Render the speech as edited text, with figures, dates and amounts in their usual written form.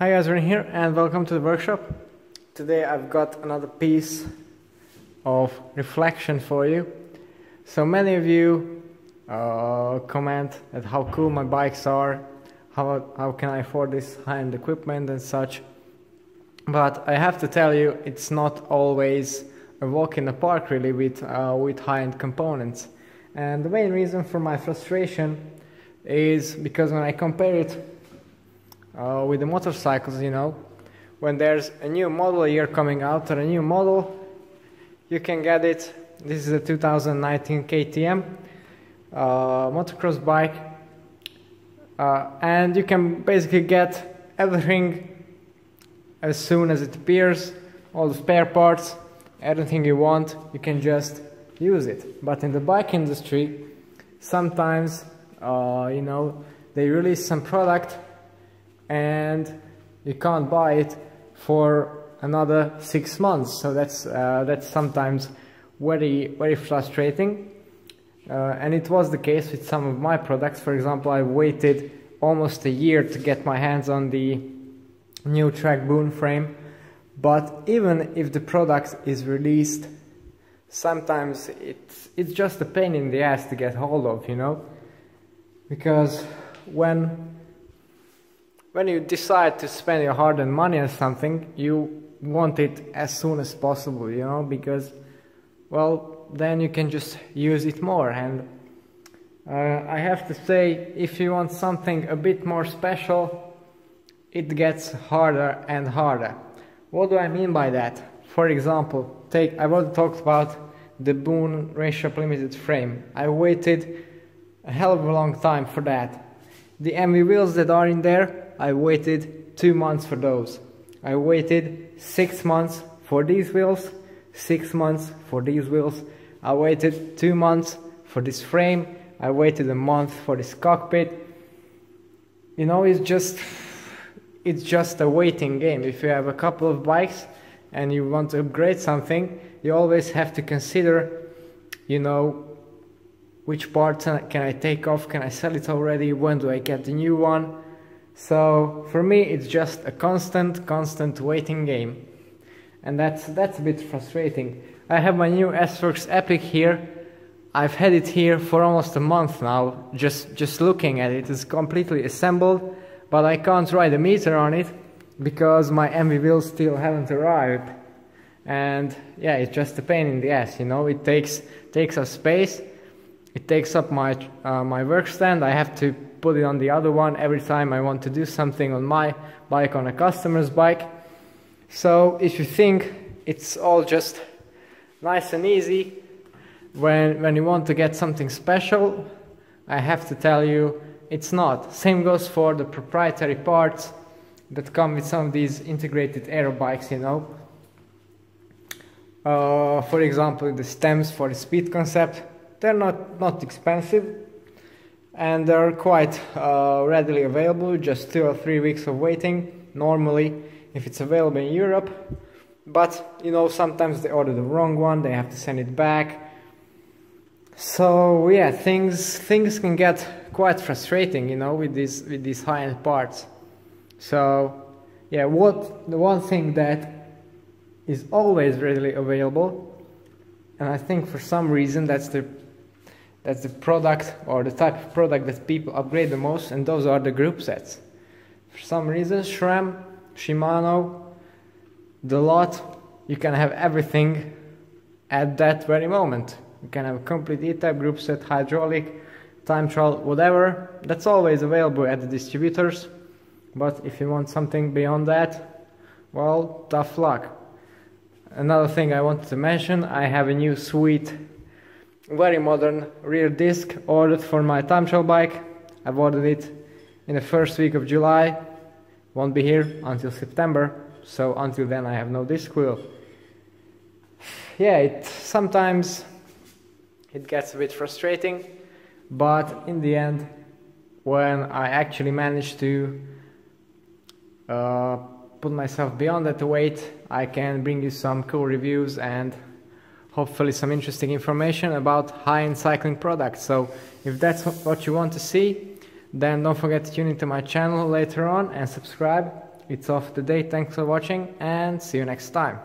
Hi guys, Ren here and welcome to the workshop. Today I've got another piece of reflection for you. So many of you comment at how cool my bikes are, how can I afford this high-end equipment and such. But I have to tell you, it's not always a walk in the park really with high-end components. And the main reason for my frustration is because when I compare it with the motorcycles, when there's a new model year coming out or a new model, you can get it. This is a 2019 KTM motocross bike, and you can basically get everything as soon as it appears, all the spare parts, everything you want, you can just use it. But in the bike industry, sometimes they release some product and you can't buy it for another 6 months. So that's sometimes very frustrating. And it was the case with some of my products. For example, I waited almost a year to get my hands on the new track boom frame. But even if the product is released, sometimes it's just a pain in the ass to get hold of, because when you decide to spend your hard-earned money on something, you want it as soon as possible, because, well, then you can just use it more. And I have to say, if you want something a bit more special, it gets harder and harder. What do I mean by that? For example, I've already talked about the Boon Race Limited frame. I waited a hell of a long time for that. The MV wheels that are in there, I waited 2 months for those. I waited 6 months for these wheels, 6 months for these wheels. I waited 2 months for this frame. I waited a month for this cockpit. It's just a waiting game. If you have a couple of bikes and you want to upgrade something, you always have to consider, which parts can I take off, can I sell it already, when do I get the new one. So for me it's just a constant waiting game, and that's a bit frustrating. I have my new S-Works Epic here. I've had it here for almost a month now, just looking at it. It's completely assembled, but I can't ride a meter on it because my MV wheels still haven't arrived. And yeah, it's just a pain in the ass, it takes up space. It takes up my work stand. I have to put it on the other one every time I want to do something on my bike, on a customer's bike. So if you think it's all just nice and easy when you want to get something special, I have to tell you it's not. Same goes for the proprietary parts that come with some of these integrated aero bikes, For example, the stems for the speed concept. They're not expensive, and they're quite readily available, just 2 or 3 weeks of waiting normally if it's available in Europe. But sometimes they order the wrong one, they have to send it back. So yeah, things can get quite frustrating, with these high-end parts. So yeah, the one thing that is always readily available, and I think for some reason that's the product or the type of product that people upgrade the most, and those are the group sets. For some reason, SRAM, Shimano, the lot, you can have everything at that very moment. You can have a complete E-type group set, hydraulic, time trial, whatever. That's always available at the distributors. But if you want something beyond that, well, tough luck. Another thing I wanted to mention, I have a new sweet, very modern rear disc ordered for my time trial bike. I've ordered it in the first week of July. Won't be here until September, so until then I have no disc wheel. Yeah, sometimes it gets a bit frustrating, but in the end, when I actually manage to put myself beyond that weight, I can bring you some cool reviews and hopefully some interesting information about high-end cycling products. So if that's what you want to see, then don't forget to tune into my channel later on and subscribe. it's off the day. Thanks for watching and see you next time.